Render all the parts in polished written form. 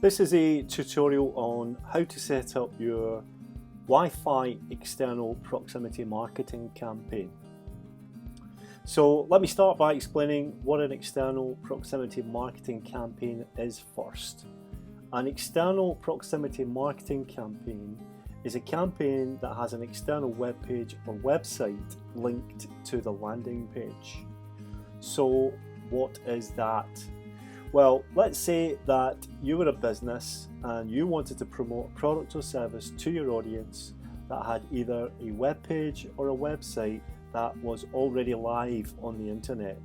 This is a tutorial on how to set up your Wi-Fi external proximity marketing campaign. So let me start by explaining what an external proximity marketing campaign is first. An external proximity marketing campaign is a campaign that has an external web page or website linked to the landing page. So what is that? Well, let's say that you were a business and you wanted to promote a product or service to your audience that had either a web page or a website that was already live on the internet.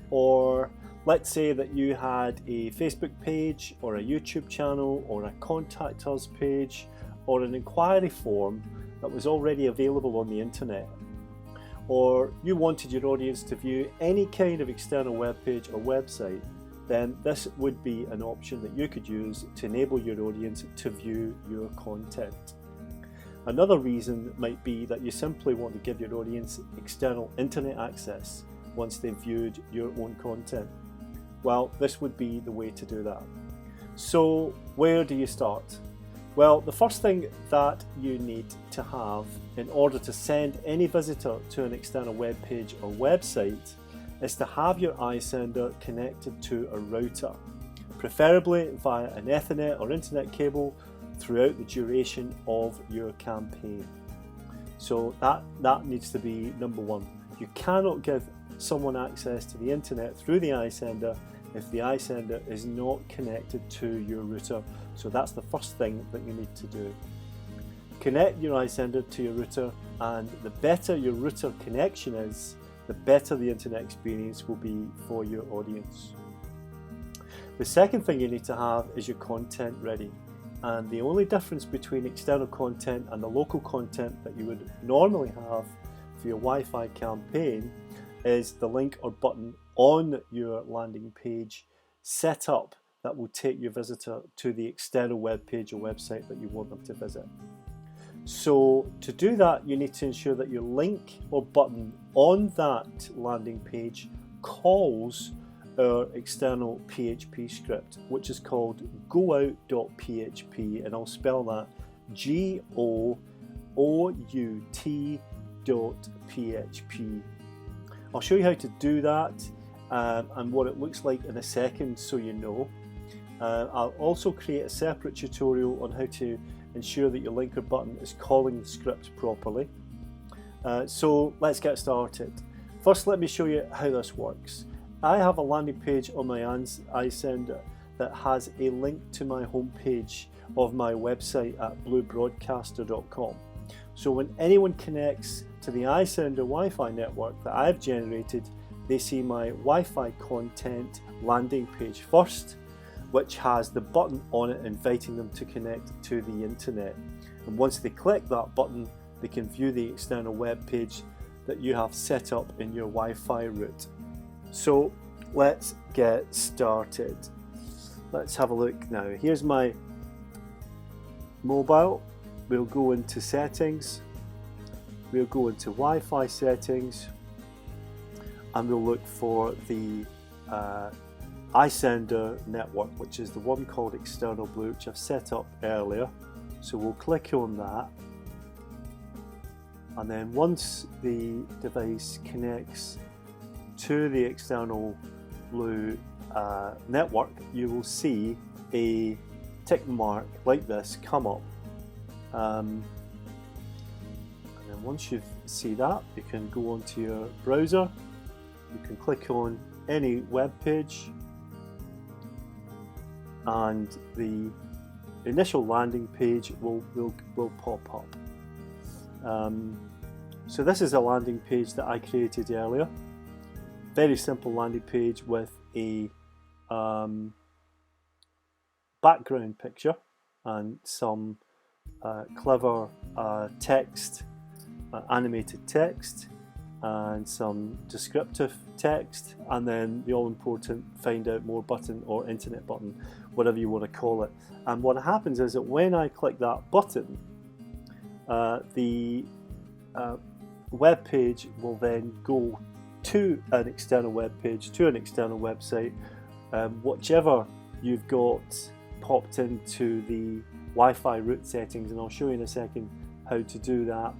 Or let's say that you had a Facebook page or a YouTube channel or a contact us page or an inquiry form that was already available on the internet. Or you wanted your audience to view any kind of external web page or website, then this would be an option that you could use to enable your audience to view your content. Another reason might be that you simply want to give your audience external internet access once they've viewed your own content. Well, this would be the way to do that. So where do you start? Well, the first thing that you need to have in order to send any visitor to an external web page or website is to have your iSender connected to a router, preferably via an Ethernet or internet cable throughout the duration of your campaign. So that needs to be number one. You cannot give someone access to the internet through the iSender if the iSender is not connected to your router. So that's the first thing that you need to do. Connect your iSender to your router, and the better your router connection is, the better the internet experience will be for your audience. The second thing you need to have is your content ready. And the only difference between external content and the local content that you would normally have for your Wi-Fi campaign is the link or button on your landing page set up that will take your visitor to the external web page or website that you want them to visit. So to do that, you need to ensure that your link or button on that landing page calls our external PHP script, which is called goout.php, and I'll spell that GOOUT.php. I'll show you how to do that and what it looks like in a second so you know. I'll also create a separate tutorial on how to ensure that your link or button is calling the script properly. So let's get started. First, let me show you how this works. I have a landing page on my iSender that has a link to my homepage of my website at bluebroadcaster.com. So when anyone connects to the iSender Wi-Fi network that I've generated, they see my Wi-Fi content landing page first, which has the button on it inviting them to connect to the internet. And once they click that button, they can view the external web page that you have set up in your Wi-Fi route. So let's get started. Let's have a look now. Here's my mobile. We'll go into settings. We'll go into Wi-Fi settings, and we'll look for the iSender network, which is the one called External Blue, which I've set up earlier. So we'll click on that, and then once the device connects to the External Blue network, you will see a tick mark like this come up. And then once you see that, you can go onto your browser, you can click on any web page, and the initial landing page will pop up. So this is a landing page that I created earlier. Very simple landing page with a background picture and some clever text, animated text, and some descriptive text, and then the all-important find out more button or internet button, whatever you want to call it. And what happens is that when I click that button, the web page will then go to an external web page, to an external website, whichever you've got popped into the Wi-Fi route settings, and I'll show you in a second how to do that.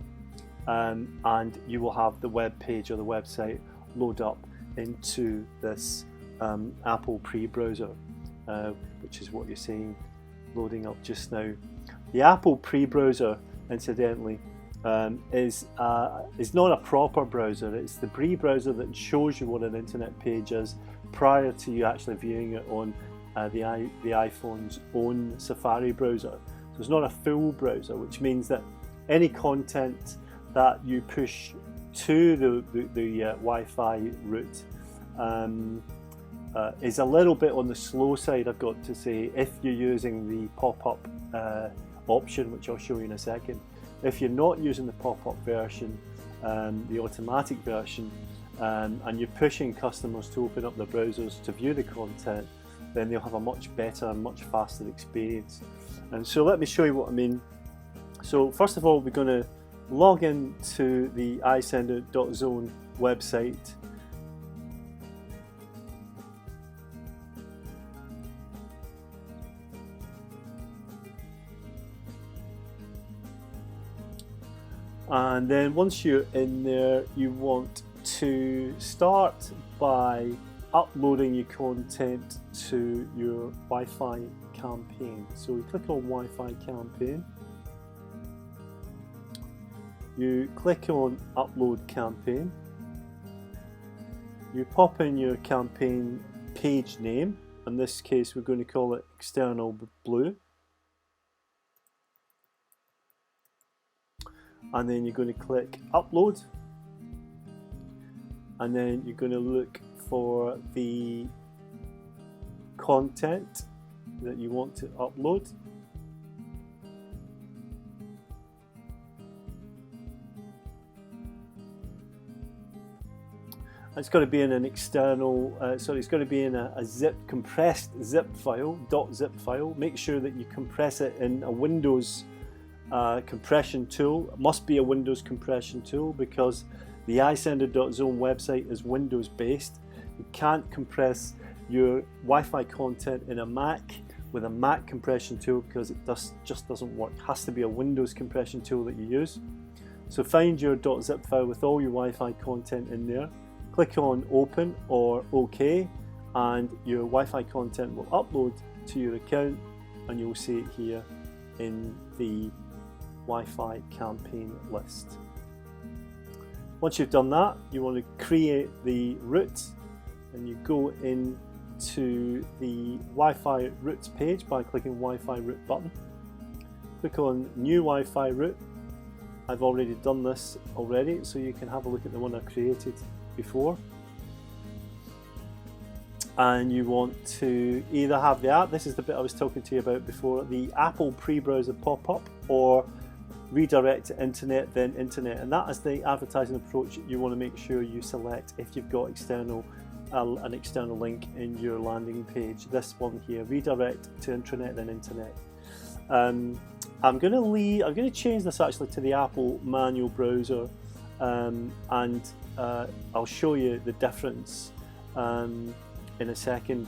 And you will have the web page or the website load up into this Apple pre-browser, which is what you're seeing loading up just now. The Apple pre-browser, incidentally, is not a proper browser. It's the pre-browser that shows you what an internet page is prior to you actually viewing it on the iPhone's own Safari browser. So it's not a full browser, which means that any content that you push to the Wi-Fi route is a little bit on the slow side, I've got to say, if you're using the pop-up option, which I'll show you in a second. If you're not using the pop-up version, the automatic version, and you're pushing customers to open up their browsers to view the content, then they'll have a much better and much faster experience. And so let me show you what I mean. So first of all, we're going to log in to the iSender.zone website. And then once you're in there, you want to start by uploading your content to your Wi-Fi campaign. So we click on Wi-Fi campaign. You click on upload campaign. You pop in your campaign page name. In this case, we're going to call it External Blue. And then you're going to click upload, and then you're going to look for the content that you want to upload. It's going to be in an external, it's going to be in a compressed zip file, .zip file. Make sure that you compress it in a Windows compression tool. It must be a Windows compression tool because the iSender.zone website is Windows based. You can't compress your Wi-Fi content in a Mac with a Mac compression tool because it just doesn't work. It has to be a Windows compression tool that you use. So find your .zip file with all your Wi-Fi content in there. Click on open or OK, and your Wi-Fi content will upload to your account, and you'll see it here in the Wi-Fi campaign list. Once you've done that, you want to create the route, and you go into the Wi-Fi routes page by clicking Wi-Fi route button. Click on new Wi-Fi route. I've already done this already, so you can have a look at the one I created before. And you want to either have the app, this is the bit I was talking to you about before, the Apple pre-browser pop-up, or redirect to internet, then internet. And that is the advertising approach you want to make sure you select if you've got an external link in your landing page. This one here, redirect to intranet, then internet. I'm going to change this actually to the Apple manual browser, and I'll show you the difference in a second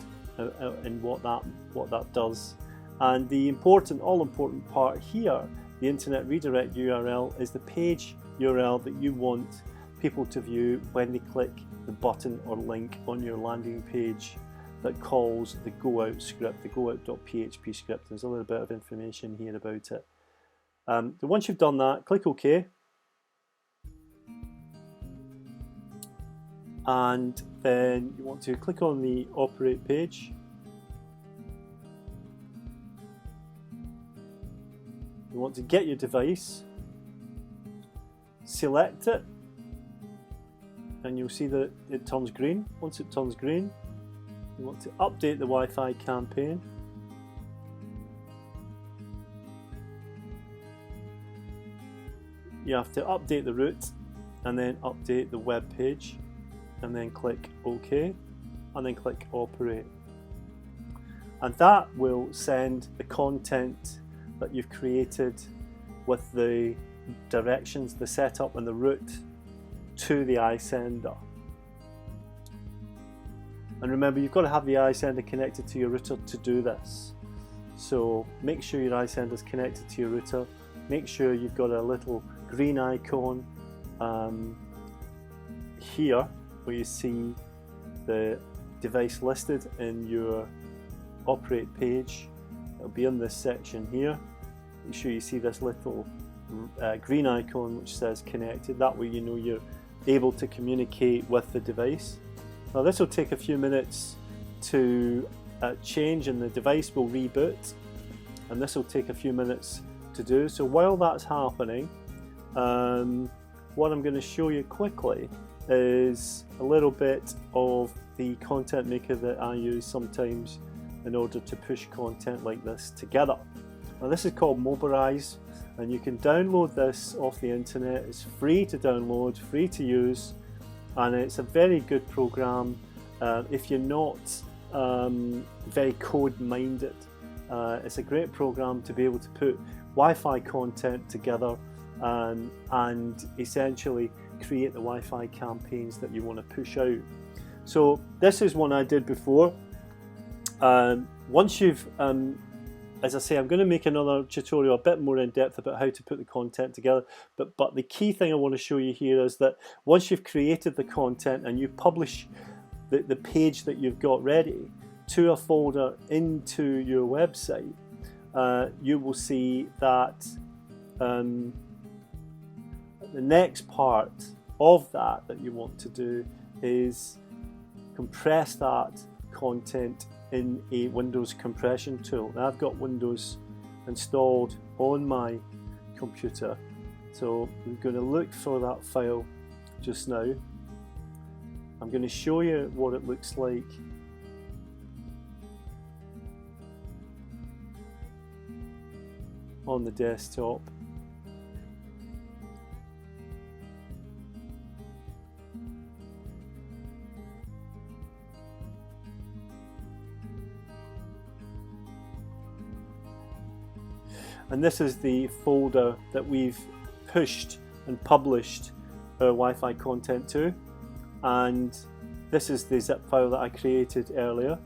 in what that does. And the all important part here, the internet redirect URL, is the page URL that you want people to view when they click the button or link on your landing page that calls the go out script, the go out.php script. There's a little bit of information here about it. So once you've done that, click OK. And then you want to click on the operate page. You want to get your device, select it, and you'll see that it turns green. Once it turns green, you want to update the Wi-Fi campaign. You have to update the route and then update the web page, and then click OK, and then click operate. And that will send the content that you've created with the directions, the setup and the route to the iSender. And remember, you've got to have the iSender connected to your router to do this. So make sure your iSender is connected to your router. Make sure you've got a little green icon here where you see the device listed in your operate page. It'll be in this section here. Make sure you see this little green icon which says connected. That way you know you're able to communicate with the device. Now this will take a few minutes to change, and the device will reboot, and this will take a few minutes to do. So while that's happening, what I'm going to show you quickly is a little bit of the content maker that I use sometimes in order to push content like this together. Now this is called Mobilize, and you can download this off the internet. It's free to download, free to use, and it's a very good program if you're not very code minded. It's a great program to be able to put Wi-Fi content together and essentially create the Wi-Fi campaigns that you want to push out. So this is one I did before. Once you've as I say, I'm going to make another tutorial a bit more in depth about how to put the content together, but the key thing I want to show you here is that once you've created the content and you publish the page that you've got ready to a folder into your website, you will see that the next part of that you want to do is compress that content in a Windows compression tool. Now I've got Windows installed on my computer, so I'm going to look for that file just now. I'm going to show you what it looks like on the desktop. And this is the folder that we've pushed and published our Wi-Fi content to, and this is the zip file that I created earlier.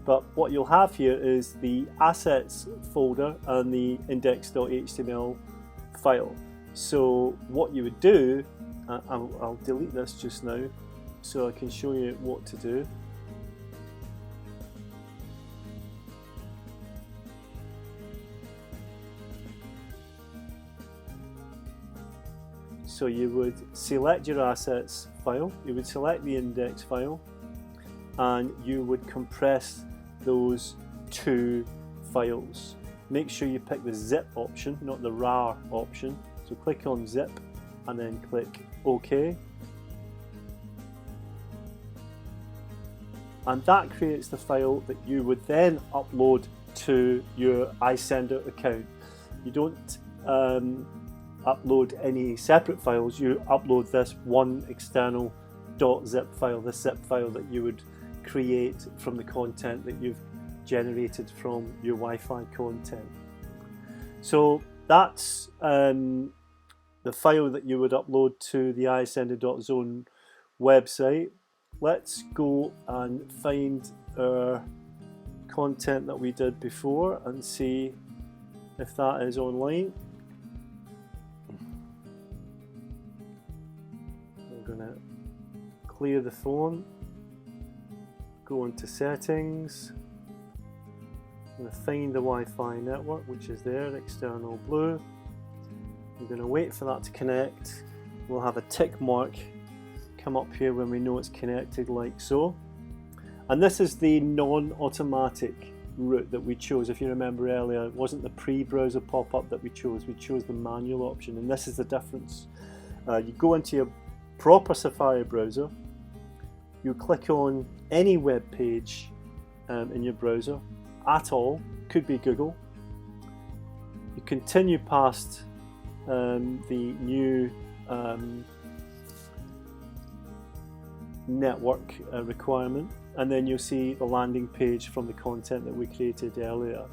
But what you'll have here is the assets folder and the index.html file. So what you would do, I'll delete this just now so I can show you what to do. So you would select your assets file, you would select the index file, and you would compress those two files. Make sure you pick the zip option, not the RAR option. So click on zip and then click OK. And that creates the file that you would then upload to your iSender account. You don't upload any separate files, you upload this one external .zip file, this zip file that you would create from the content that you've generated from your Wi-Fi content. So that's the file that you would upload to the iSender.zone website. Let's go and find our content that we did before and see if that is online. I'm going to clear the phone, go into settings, I'm going to find the Wi-Fi network, which is there, external blue. I'm going to wait for that to connect. We'll have a tick mark come up here when we know it's connected, like so. And this is the non-automatic route that we chose. If you remember earlier, it wasn't the pre-browser pop-up that we chose the manual option, and this is the difference. You go into your proper Safari browser, you click on any web page in your browser at all, could be Google. You continue past the new network requirement, and then you'll see the landing page from the content that we created earlier,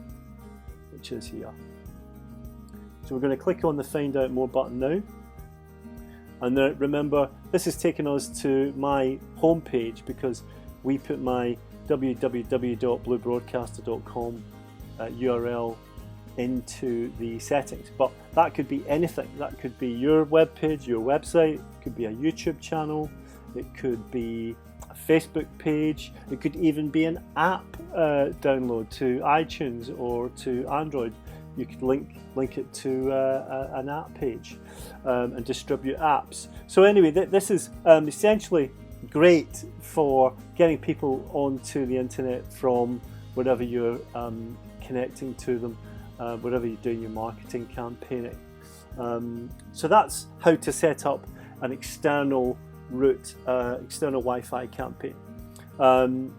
which is here. So we're going to click on the Find Out More button now, and then remember, this is taking us to my home page because we put my www.bluebroadcaster.com URL into the settings. But that could be anything. That could be your web page, your website, it could be a YouTube channel, it could be a Facebook page, it could even be an app download to iTunes or to Android. You could link it to an app page and distribute apps. So anyway, this is essentially great for getting people onto the internet from wherever you're connecting to them, wherever you're doing your marketing campaigning. So that's how to set up an external route, external Wi-Fi campaign. I'm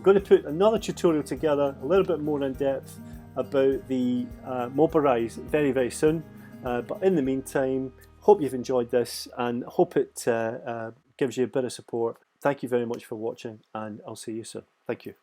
going to put another tutorial together, a little bit more in depth, about the Mobilize very, very soon. But in the meantime, hope you've enjoyed this and hope it gives you a bit of support. Thank you very much for watching, and I'll see you soon. Thank you.